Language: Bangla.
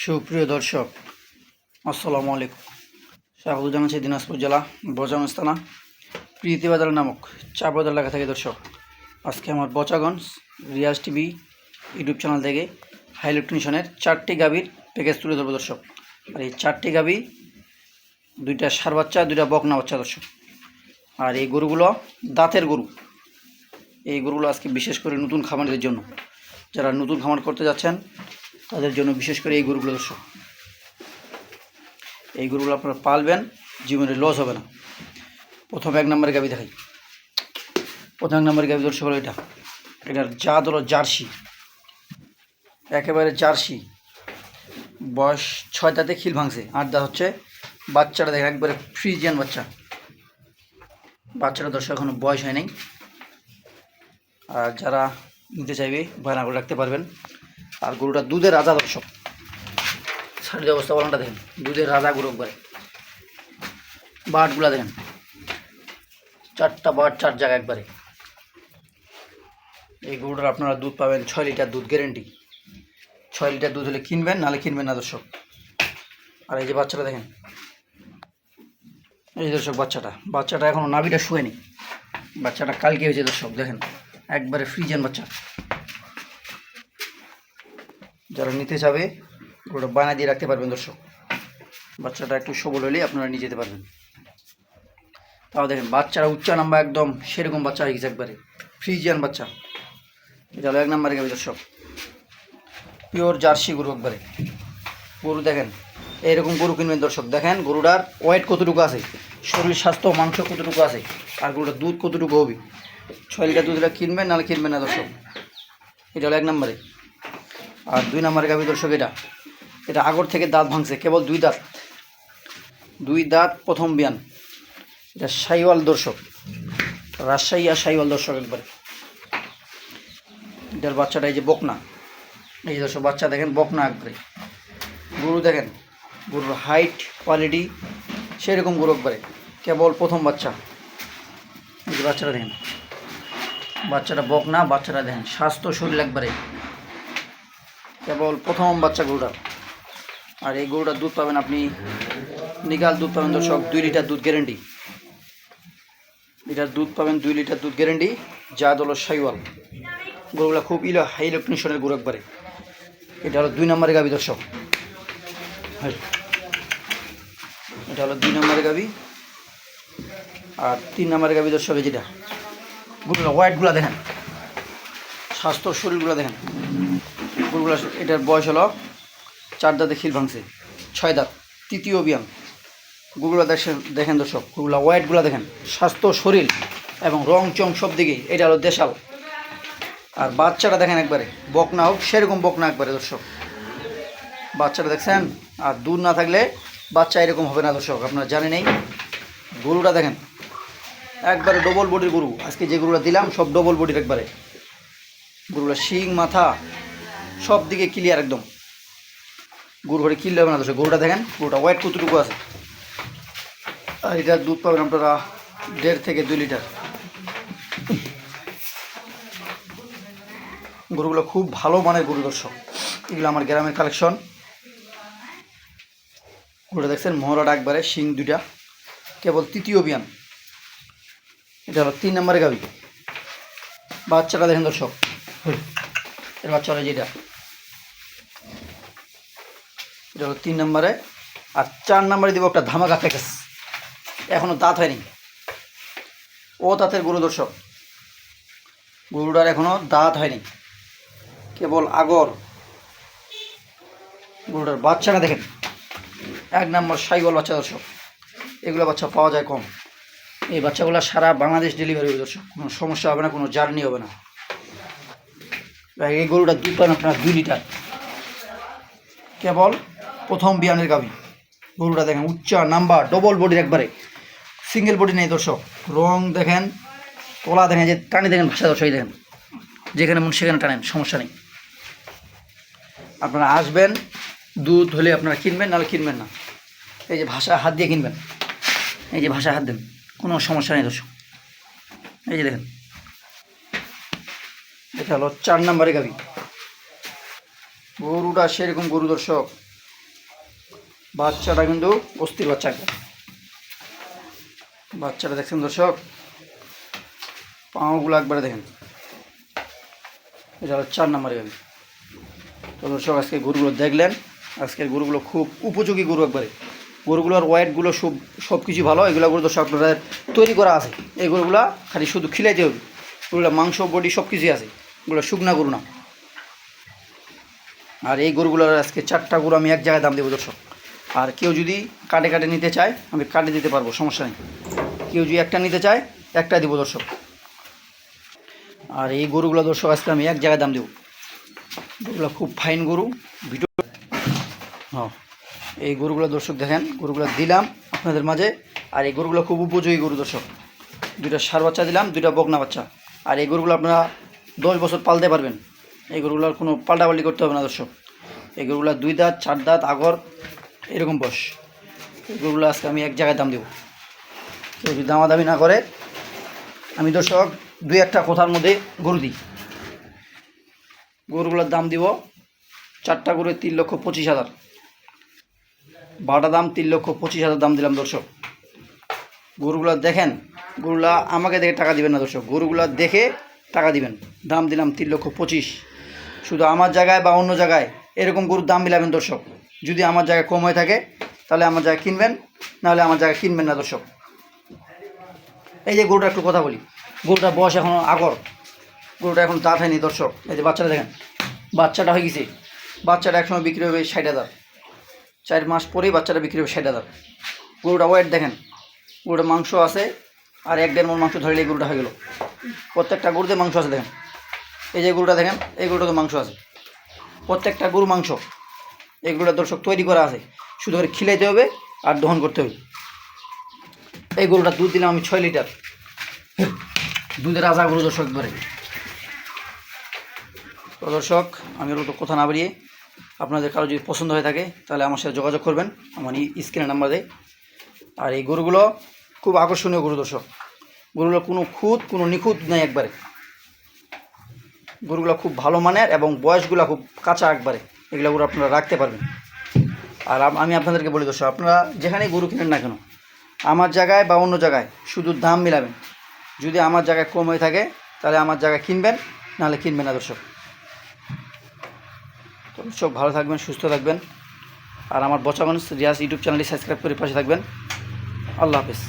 সুপ্রিয় দর্শক, আসসালামু আলাইকুম। স্বাগত জানাচ্ছি দিনাজপুর জেলা বচাগঞ্জ থানা প্রীতিবাজার নামক চা বাজার এলাকা থেকে। দর্শক, আজকে আমার Bachaganj Riyaz TV YouTube channel থেকে হাই ইলেকট্রনিশনের 4টি গাভীর প্যাকেজ তুলে ধরবো দর্শক। আর এই 4টি গাভী, 2টা ষাঁড় বাচ্চা, 2টা বকনা বাচ্চা দর্শক। আর এই গরুগুলো দাঁতের গরু। এই গরুগুলো আজকে বিশেষ করে নতুন খামারিদের জন্য, যারা নতুন খামার করতে যাচ্ছেন তাদের জন্য বিশেষ করে এই গরুগুলো দর্শক। এই গরুগুলো আপনারা পালবেন, জীবনে লস হবে না। প্রথম 1 নম্বরের গাভী দেখাই। প্রথম 1 নম্বরের গাভী দর্শক হলো এটার জাত হলো জার্সি, একেবারে জার্সি। বয়স 6 দাঁতে খিল ভাঙছে, 8 দাঁত হচ্ছে। বাচ্চাটা দেখেন, একবারে ফ্রিজিয়ান বাচ্চাটা দর্শক এখনো বয়স হয় নাই। আর যারা নিতে চাইবে বায়না করে রাখতে পারবেন। আর গরুটা দুধের রাজা দর্শক, শাড়ির অবস্থা বলাটা দেখেন, দুধের রাজা গরু একবারে। বাটগুলা দেখেন, 4টা বাট 4 জায়গা একবারে। এই গরুটার আপনারা দুধ পাবেন 6 লিটার দুধ গ্যারেন্টি। 6 লিটার দুধ হলে কিনবেন, নাহলে কিনবেন না দর্শক। আর এই যে বাচ্চাটা দেখেন, এই দর্শক বাচ্চাটা এখনও নাভিটা শুয়েনি। বাচ্চাটা কালকে হয়েছে দর্শক, দেখেন একবারে ফ্রিজিয়ান বাচ্চা। যারা নিতে চাবে গরুটা বানা দিয়ে রাখতে পারবেন দর্শক। বাচ্চাটা একটু সবল হলেই আপনারা নিয়ে যেতে পারবেন। তাও দেখেন বাচ্চারা উচ্চা নাম্বার একদম সেরকম বাচ্চা হয়ে গেছে, একবারে ফ্রিজিয়ান বাচ্চা। এটা হলো 1 নম্বরে গাভী দর্শক, পিওর জার্সি গরু একবারে। গরু দেখেন, এইরকম গরু কিনবেন দর্শক। দেখেন গরুটার ওয়েট কতটুকু আছে, শরীর স্বাস্থ্য মাংস কতটুকু আছে, আর গরুটার দুধ কতটুকু হবে। 6 লিটার দুধটা কিনবেন, নাহলে কিনবেন না দর্শক। এটা হলো 1 নম্বরে। আর 2 নম্বরে গাভী দর্শক, এটা আগর থেকে দাঁত ভাঙছে, কেবল 2 দাঁত প্রথম বিয়ান। এটা সাইওয়াল দর্শক, রাজশাহী আর সাইওয়াল দর্শক একবারে। এটার বাচ্চাটা এই যে বকনা, এই দর্শক বাচ্চা দেখেন বকনা একবারে। গরু দেখেন, গরুর হাইট কোয়ালিটি সেরকম গরু একবারে, কেবল প্রথম বাচ্চা। এই যে বাচ্চাটা দেখেন, বাচ্চাটা বকনা, বাচ্চাটা দেখেন স্বাস্থ্য শরীর একবারে, কেবল প্রথম বাচ্চা গরুটা। আর এই গরুটার দুধ পাবেন আপনি, নিগাল দুধ পাবেন দর্শক, 2 লিটার দুধ গ্যারেন্টি। এটার দুধ পাবেন 2 লিটার দুধ গ্যারেন্টি। জাত হলো সাইওয়াল। গরুগুলো খুব হাই ইলেকট্রনিশনের গরু একবারে। এটা হলো 2 নম্বরের গাভী দর্শক। এটা হলো 2 নম্বরের গাভী। আর 3 নম্বরের গাভী দর্শক, যেটা গরুগুলো ওয়েটগুলো দেখেন, স্বাস্থ্য শরীরগুলো দেখেন। গরুগুলো, এটার বয়স হলো 4 দাঁতে খিল ভাঙছে, 6 দাঁত, তৃতীয় বিয়ান। গরুগুলো দেখেন দর্শক, গরুগুলো ওয়েটগুলো দেখেন, স্বাস্থ্য শরীর এবং রং চং সব দিকেই। এটা হলো দেশাল। আর বাচ্চাটা দেখেন, একবারে বকনা হোক সেরকম বকনা একবারে দর্শক। বাচ্চাটা দেখছেন, আর দুধ না থাকলে বাচ্চা এরকম হবে না দর্শক, আপনারা জানেনই। গরুটা দেখেন একবারে ডবল বডির গরু। আজকে যে গরুটা দিলাম সব ডবল বডির একবারে। গরুটা শিং মাথা সব দিকে ক্লিয়ার একদম। গরু ঘরে কিনলে হবে না দর্শক। গরুটা দেখেন, গরুটা ওয়েট কতটুকু আছে। আর এটার দুধ পাবেন আপনারা 1.5 থেকে 2 লিটার। গরুগুলো খুব ভালো মানের গরু দর্শক, এগুলো আমার গ্রামের কালেকশন। গরুটা দেখছেন মহড়াটা একবারে, শিং 2টা, কেবল তৃতীয় বিয়ান। এটা হলো 3 নম্বরের গাভী। বাচ্চাটা দেখেন দর্শক, এর বাচ্চা হলো যেটা, এটা হলো 3 নম্বরে। আর 4 নম্বরে দেবো একটা ধামাকা প্যাকেজ, এখনও দাঁত হয়নি, ও দাঁতের গরু দর্শক। গরুটার এখনও দাঁত হয়নি, কেবল আগর। গরুটার বাচ্চাটা দেখেন, 1 নম্বর সাইওয়াল বাচ্চা দর্শক। এগুলো বাচ্চা পাওয়া যায় কম। এই বাচ্চাগুলো সারা বাংলাদেশ ডেলিভারি হবে দর্শক, কোনো সমস্যা হবে না, কোনো জার্নি হবে না। এই গরুটার দুধ পান আপনার 2 লিটার, কেবল প্রথম বিয়ানের গাভী। গরুটা দেখেন উচ্চা নাম্বার, ডবল বডির একবারে, সিঙ্গেল বডি নেই দর্শক। রং দেখেন, তোলা দেখেন, যে টানি দেখেন, ভাষা দর্শক দেখেন, যেখানে মন সেখানে টানেন, সমস্যা নেই। আপনারা আসবেন, দুধ হলে আপনারা কিনবেন, নাহলে কিনবেন না। এই যে ভাষা হাত দিয়ে কিনবেন, এই যে ভাষা হাত দেন, কোনো সমস্যা নেই দর্শক। এই যে দেখেন, এটা হলো 4 নম্বরের গাভী। গরুটা সেরকম গরু দর্শক, বাচ্চাটা কিন্তু অস্থির বাচ্চা একটা। বাচ্চাটা দেখছেন দর্শক, পাওগুলো একবারে দেখেন। এটা হলো 4 নম্বরের গাভী। তো দর্শক আজকে গরুগুলো দেখলেন, আজকের গরুগুলো খুব উপযোগী গরু একবারে। গরুগুলোর ওয়েটগুলো সব কিছু ভালো। এগুলো গরু দর্শক আপনাদের তৈরি করা আছে। এই গরুগুলা খালি শুধু খিলাইতে হবে। গরুগুলো মাংস বডি সব কিছুই আছে, এগুলো শুকনা গরু না। আর এই গরুগুলোর আজকে 4টা গরু আমি এক জায়গায় দাম দেবো দর্শক। আর কেউ যদি কাটে নিতে চায় আমি কাটে দিতে পারবো, সমস্যা নেই। কেউ যদি একটা নিতে চায় একটা দিব দর্শক। আর এই গরুগুলো দর্শক আজকে আমি এক জায়গায় দাম দেবো। গরুগুলো খুব ফাইন গরু। ভিডিও হ্যাঁ, এই গরুগুলো দর্শক দেখেন, গরুগুলো দিলাম আপনাদের মাঝে। আর এই গরুগুলো খুব উপযোগী গরু দর্শক। 2টা ষাঁড় বাচ্চা দিলাম, 2টা বকনা বাচ্চা। আর এই গরুগুলো আপনারা 10 বছর পালতে পারবেন। এই গরুগুলোর কোনো পাল্টাপাল্টি করতে হবে না দর্শক। এই গরুগুলো 2 দাঁত 4 দাঁত আগর এরকম বয়স। এই গরুগুলো আজকে আমি এক জায়গায় দাম দেবো। কেউ যদি দামাদামি না করে, আমি দর্শক 2-1টা কথার মধ্যে গরু দিই। গরুগুলোর দাম দিব 4টা গরু 3,25,000। 12টা দাম 3,25,000 দাম দিলাম দর্শক। গরুগুলো দেখেন, গরুগুলা আমাকে দেখে টাকা দিবেন না দর্শক, গরুগুলা দেখে টাকা দিবেন। দাম দিলাম 3,25,000। শুধু আমার জায়গায় বা অন্য জায়গায় এরকম গরুর দাম মিলাবেন দর্শক। যদি আমার জায়গায় কম হয়ে থাকে তাহলে আমার জায়গায় কিনবেন, নাহলে আমার জায়গায় কিনবেন না দর্শক। এই যে গরুটা একটু কথা বলি, গরুটার বয়স এখনও আগর, গরুটা এখন দাঁত হয়নি দর্শক। এই যে বাচ্চাটা দেখেন, বাচ্চাটা হয়ে গেছে। বাচ্চাটা একসময় বিক্রি হবে 60,000। 4 মাস পরেই বাচ্চাটা বিক্রি হবে 60,000। গরুটা ওয়েট দেখেন, গরুটা মাংস আছে। আর 1-1.5 মণ মাংস ধরলে এই গরুটা হয়ে গেল। প্রত্যেকটা গরুতে মাংস আছে দেখেন। এই যে গরুটা দেখেন, এই গরুটা তো মাংস আছে। প্রত্যেকটা গরু মাংস। এই গরুটা দর্শক তৈরি করা আছে, শুধু করে খিলাইতে হবে আর দহন করতে হবে। এই গরুটা দুধ দিলাম আমি 6 লিটার। দুধের রাজা গরু দর্শক ধরে। তো দর্শক আমি তো কথা না বাড়িয়ে, আপনাদের কারো যদি পছন্দ হয়ে থাকে তাহলে আমার সাথে যোগাযোগ করবেন, আমার স্ক্রিনে নাম্বার দেয়। আর এই গরুগুলো খুব আকর্ষণীয় গরু দর্শক। গরুগুলো কোনো নিখুঁত নেই একবারে। গরুগুলো খুব ভালো মানের এবং বয়সগুলো খুব কাঁচা একবারে। এগুলো গরু আপনারা রাখতে পারবেন। আর আমি আপনাদেরকে বলি দর্শক, আপনারা যেখানেই গরু কিনেন না কেন, আমার জায়গায় বা অন্য জায়গায় শুধু দাম মিলাবেন। যদি আমার জায়গায় কম হয়ে থাকে তাহলে আমার জায়গায় কিনবেন, নাহলে কিনবেন না দর্শক। তো দর্শক ভালো থাকবেন, সুস্থ থাকবেন। আর আমার বচাগঞ্জ রিয়াজ ইউটিউব চ্যানেলটি সাবস্ক্রাইব করে পাশে থাকবেন। আল্লাহ হাফেজ।